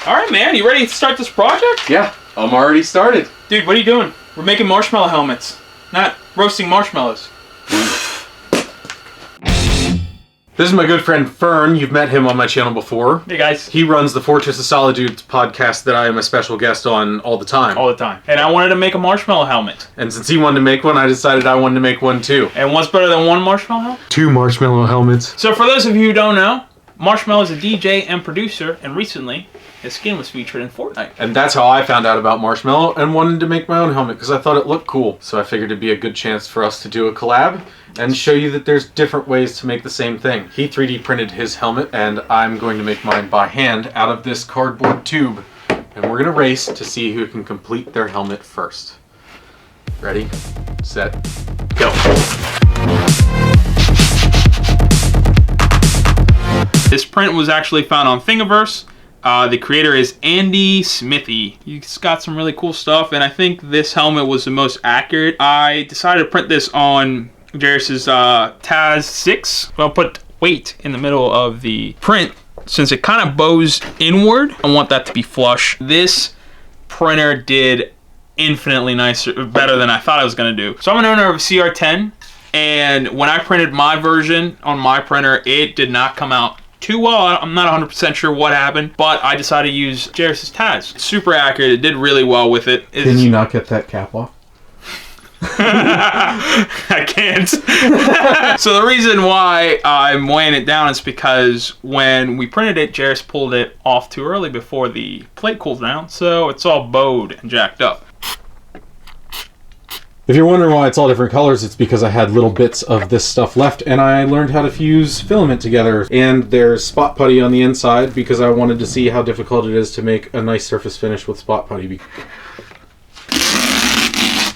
All right, man. You ready to start this project? Yeah, I'm already started. Dude, what are you doing? We're making marshmallow helmets, not roasting marshmallows. This is my good friend Fern. You've met him on my channel before. Hey, guys. He runs the Fortress of Solidudes podcast that I am a special guest on all the time. All the time. And I wanted to make a marshmallow helmet. And since he wanted to make one, I decided I wanted to make one too. And what's better than one marshmallow helmet? 2 marshmallow helmets. So for those of you who don't know, Marshmello is a DJ and producer, and recently his skin was featured in Fortnite. And that's how I found out about Marshmello and wanted to make my own helmet because I thought it looked cool. So I figured it'd be a good chance for us to do a collab and show you that there's different ways to make the same thing. He 3D printed his helmet and I'm going to make mine by hand out of this cardboard tube. And we're gonna race to see who can complete their helmet first. Ready, set, go. This print was actually found on Thingiverse. The creator is Andy Smithy. He's got some really cool stuff, and I think this helmet was the most accurate. I decided to print this on Jairus's Taz 6. I'll put weight in the middle of the print since it kind of bows inward. I want that to be flush. This printer did infinitely nicer, better than I thought I was going to do. So I'm an owner of a CR10, and when I printed my version on my printer, it did not come out too well. I'm not 100% sure what happened, but I decided to use Jairus's Taz. Super accurate. It did really well with it. Can you not get that cap off? I can't. So the reason why I'm weighing it down is because when we printed it, Jairus pulled it off too early before the plate cooled down, so it's all bowed and jacked up. If you're wondering why it's all different colors, it's because I had little bits of this stuff left and I learned how to fuse filament together. And there's spot putty on the inside because I wanted to see how difficult it is to make a nice surface finish with spot putty.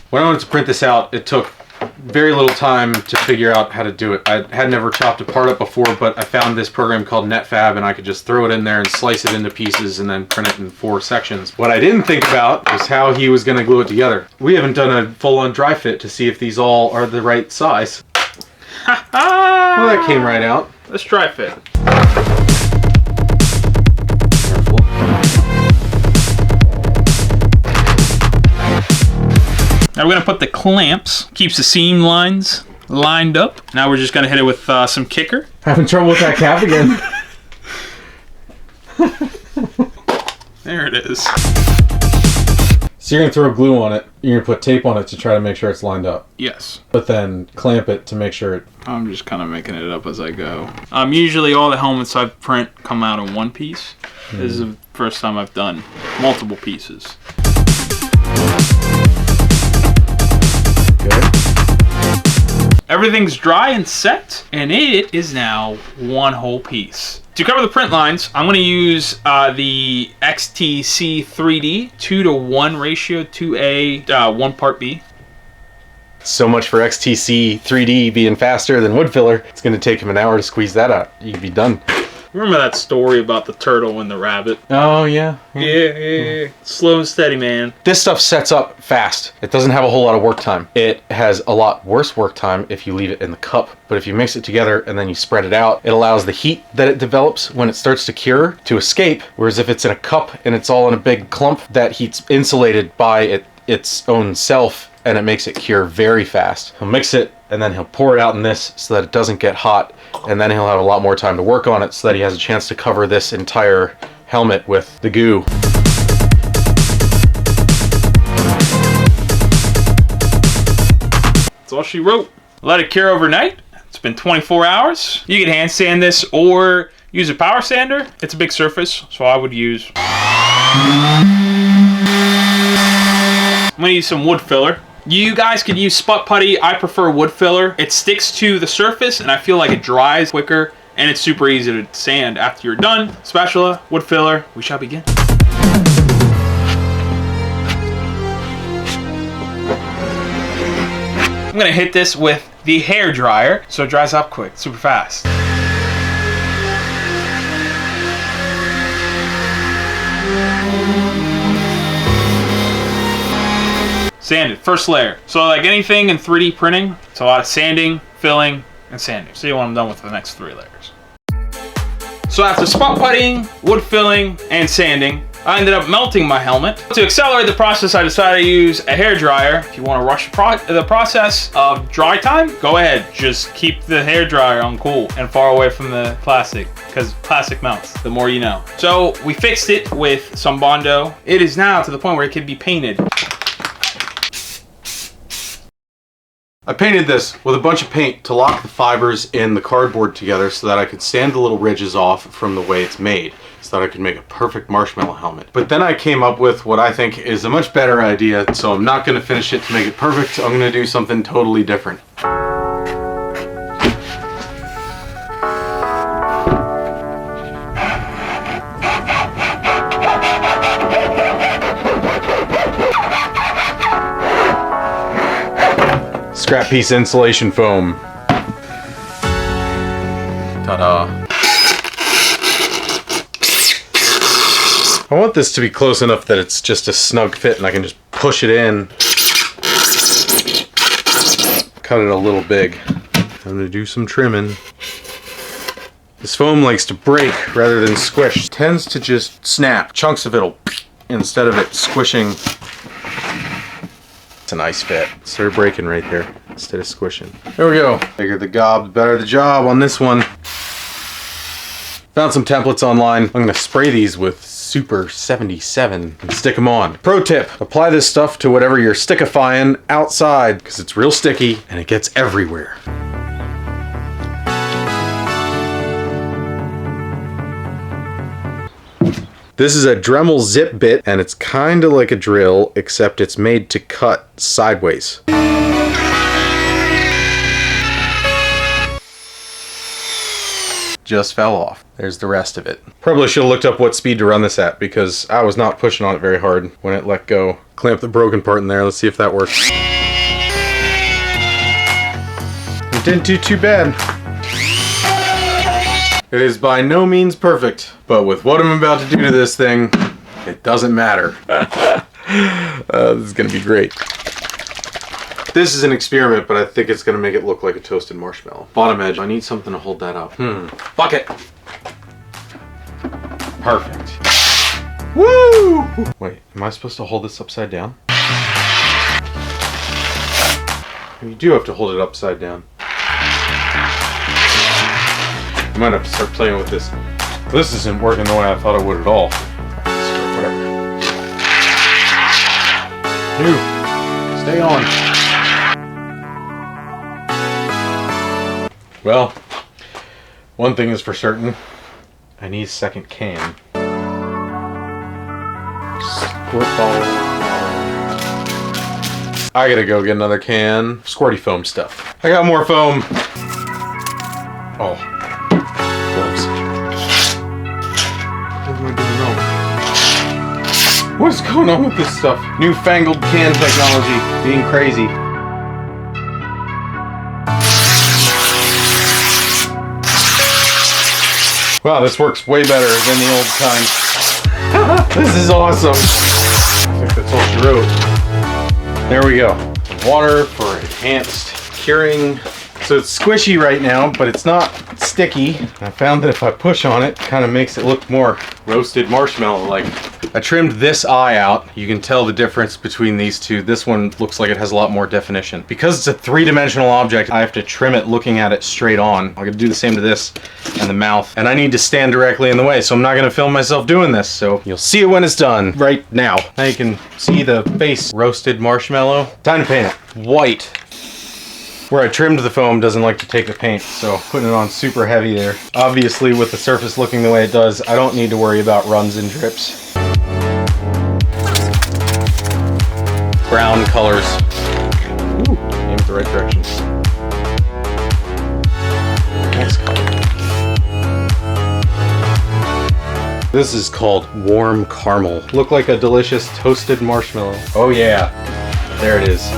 When I wanted to print this out, it took very little time to figure out how to do it. I had never chopped apart it before, but I found this program called NetFab and I could just throw it in there and slice it into pieces and then print it in 4 sections. What I didn't think about was how he was going to glue it together. We haven't done a full-on dry fit to see if these all are the right size. Well, that came right out. Let's dry fit. Now we're going to put the clamps, keeps the seam lines lined up. Now we're just going to hit it with some kicker. Having trouble with that cap again. There it is. So you're going to throw glue on it, you're going to put tape on it to try to make sure it's lined up. Yes. But then clamp it to make sure it... I'm just kind of making it up as I go. Usually all the helmets I print come out in one piece. This is the first time I've done multiple pieces. Everything's dry and set, and it is now one whole piece. To cover the print lines, I'm going to use the XTC 3D 2:1 ratio to a 1 part B. So much for XTC 3D being faster than wood filler. It's going to take him an hour to squeeze that out. You'd be done. Remember that story about the turtle and the rabbit? Oh, yeah. Yeah. Slow and steady, man. This stuff sets up fast. It doesn't have a whole lot of work time. It has a lot worse work time if you leave it in the cup. But if you mix it together and then you spread it out, it allows the heat that it develops when it starts to cure to escape. Whereas if it's in a cup and it's all in a big clump, that heat's insulated by its own self and it makes it cure very fast. He'll mix it and then he'll pour it out in this so that it doesn't get hot, and then he'll have a lot more time to work on it so that he has a chance to cover this entire helmet with the goo. That's all she wrote. Let it cure overnight. It's been 24 hours. You can hand sand this or use a power sander. It's a big surface, so I would use... I'm gonna use some wood filler. You guys could use spot putty. I prefer wood filler. It sticks to the surface and I feel like it dries quicker and it's super easy to sand after you're done. Spatula, wood filler, we shall begin. I'm gonna hit this with the hair dryer so it dries up quick, super fast. Sanded, first layer. So like anything in 3D printing, it's a lot of sanding, filling, and sanding. See when I'm done with the next 3 layers. So after spot puttying, wood filling, and sanding, I ended up melting my helmet. To accelerate the process, I decided to use a hairdryer. If you want to rush the process of dry time, go ahead. Just keep the hairdryer on cool and far away from the plastic, because plastic melts, the more you know. So we fixed it with some Bondo. It is now to the point where it can be painted. I painted this with a bunch of paint to lock the fibers in the cardboard together so that I could sand the little ridges off from the way it's made, so that I could make a perfect marshmallow helmet. But then I came up with what I think is a much better idea, so I'm not going to finish it to make it perfect. I'm going to do something totally different. Scrap piece insulation foam. Ta-da. I want this to be close enough that it's just a snug fit and I can just push it in. Cut it a little big. I'm gonna do some trimming. This foam likes to break rather than squish. It tends to just snap. Chunks of it'll instead of it squishing. It's a nice fit. Started breaking right there instead of squishing. There we go. Bigger the gob, the better the job on this one. Found some templates online. I'm gonna spray these with Super 77 and stick them on. Pro tip, apply this stuff to whatever you're stickifying outside because it's real sticky and it gets everywhere. This is a Dremel zip bit, and it's kind of like a drill, except it's made to cut sideways. Just fell off. There's the rest of it. Probably should have looked up what speed to run this at, because I was not pushing on it very hard when it let go. Clamp the broken part in there. Let's see if that works. It didn't do too bad. It is by no means perfect, but with what I'm about to do to this thing, it doesn't matter. This is gonna be great. This is an experiment, but I think it's gonna make it look like a toasted marshmallow. Bottom edge, I need something to hold that up. Bucket. Perfect. Woo! Wait, am I supposed to hold this upside down? You do have to hold it upside down. I might have to start playing with this. This isn't working the way I thought it would at all. Whatever. Stay on. Well, one thing is for certain. I need a second can. Squirt bottle. I gotta go get another can. Squirty foam stuff. I got more foam. Oh. What's going on with this stuff? Newfangled can technology being crazy. Wow, this works way better than the old times. This is awesome. I think that's all she wrote. There we go. Water for enhanced curing. So it's squishy right now, but it's not sticky. I found that if I push on it, it kind of makes it look more roasted marshmallow-like. I trimmed this eye out. You can tell the difference between these two. This one looks like it has a lot more definition. Because it's a three-dimensional object, I have to trim it looking at it straight on. I'm gonna do the same to this and the mouth. And I need to stand directly in the way, so I'm not gonna film myself doing this. So you'll see it when it's done right now. Now you can see the face roasted marshmallow. Time to paint it white. Where I trimmed the foam doesn't like to take the paint, so putting it on super heavy there. Obviously, with the surface looking the way it does, I don't need to worry about runs and drips. Brown colors. Ooh, aim the right direction. Nice color. This is called warm caramel. Look like a delicious toasted marshmallow. Oh yeah, there it is.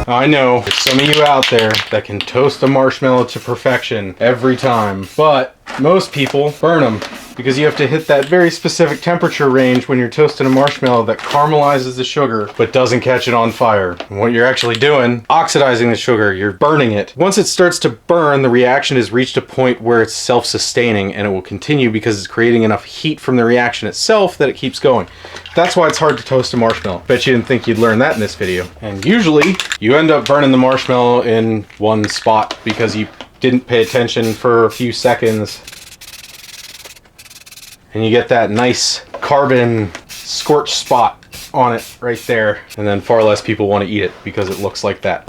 I know there's some of you out there that can toast a marshmallow to perfection every time, but most people burn them because you have to hit that very specific temperature range when you're toasting a marshmallow that caramelizes the sugar but doesn't catch it on fire. And what you're actually doing, oxidizing the sugar, you're burning it. Once it starts to burn, the reaction has reached a point where it's self-sustaining, and it will continue because it's creating enough heat from the reaction itself that it keeps going. That's why it's hard to toast a marshmallow. Bet you didn't think you'd learn that in this video. And usually you end up burning the marshmallow in one spot because you didn't pay attention for a few seconds. And you get that nice carbon scorch spot on it right there. And then far less people want to eat it because it looks like that.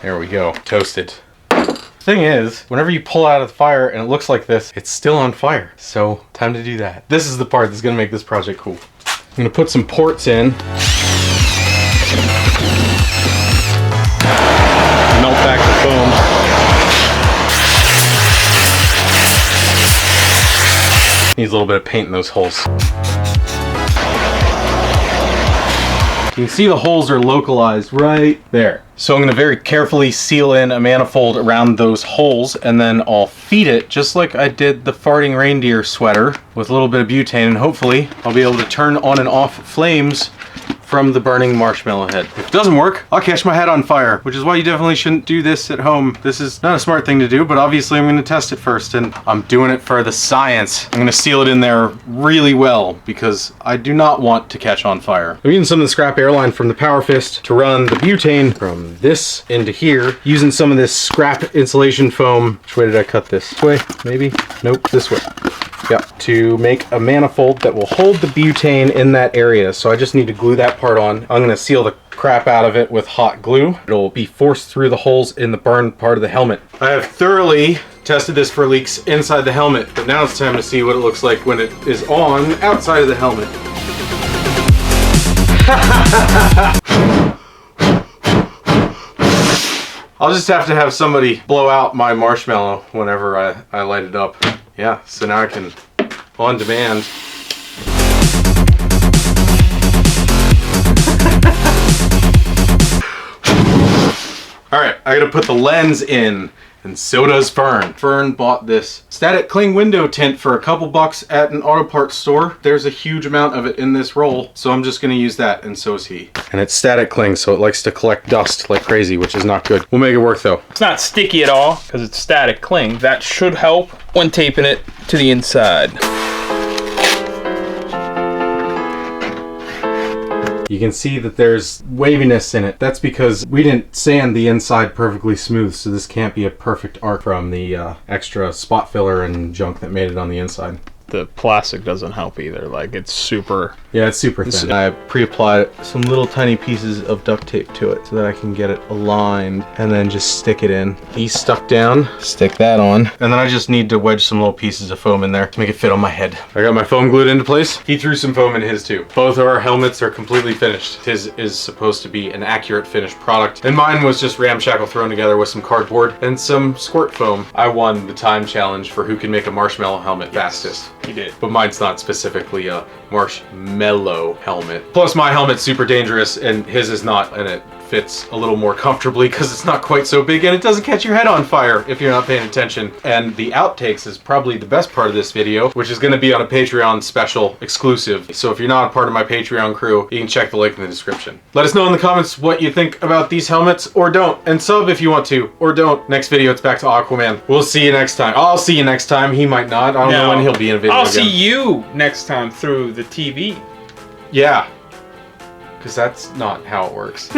There we go, toasted. Thing is, whenever you pull out of the fire and it looks like this, it's still on fire. So time to do that. This is the part that's gonna make this project cool. I'm gonna put some ports in. Melt back the foam. Needs a little bit of paint in those holes. You can see the holes are localized right there. So I'm going to very carefully seal in a manifold around those holes, and then I'll feed it just like I did the farting reindeer sweater with a little bit of butane, and hopefully I'll be able to turn on and off flames from the burning marshmallow head. If it doesn't work, I'll catch my head on fire, which is why you definitely shouldn't do this at home. This is not a smart thing to do, but obviously I'm gonna test it first, and I'm doing it for the science. I'm gonna seal it in there really well because I do not want to catch on fire. I'm using some of the scrap airline from the Power Fist to run the butane from this into here, using some of this scrap insulation foam. Which way did I cut this? This way, maybe? Nope, this way. Yeah, to make a manifold that will hold the butane in that area. So I just need to glue that part on. I'm gonna seal the crap out of it with hot glue. It'll be forced through the holes in the burned part of the helmet. I have thoroughly tested this for leaks inside the helmet, but now it's time to see what it looks like when it is on outside of the helmet. I'll just have to have somebody blow out my marshmallow whenever I light it up. Yeah, so now I can, on demand. All right, I gotta put the lens in, and so does Fern. Fern bought this static cling window tint for a couple bucks at an auto parts store. There's a huge amount of it in this roll, so I'm just gonna use that, and so is he. And it's static cling, so it likes to collect dust like crazy, which is not good. We'll make it work though. It's not sticky at all because it's static cling. That should help when taping it to the inside. You can see that there's waviness in it. That's because we didn't sand the inside perfectly smooth, so this can't be a perfect arc from the extra spot filler and junk that made it on the inside. The plastic doesn't help either. Like, it's super... Yeah, it's super thin. I pre-applied some little tiny pieces of duct tape to it so that I can get it aligned and then just stick it in. He's stuck down, stick that on, and then I just need to wedge some little pieces of foam in there to make it fit on my head. I got my foam glued into place. He threw some foam in his too. Both of our helmets are completely finished. His is supposed to be an accurate finished product, and mine was just ramshackle thrown together with some cardboard and some squirt foam. I won the time challenge for who can make a marshmallow helmet fastest. He did. But mine's not specifically a marshmallow helmet. Plus my helmet's super dangerous and his is not, and it fits a little more comfortably because it's not quite so big and it doesn't catch your head on fire if you're not paying attention. And the outtakes is probably the best part of this video, which is going to be on a Patreon special exclusive. So if you're not a part of my Patreon crew, you can check the link in the description. Let us know in the comments what you think about these helmets, or don't, and sub if you want to, or don't. Next video, it's back to Aquaman. We'll see you next time. I'll see you next time. He might not. I don't know when he'll be in a video I'll again. see you next time through the TV. Yeah. Because that's not how it works.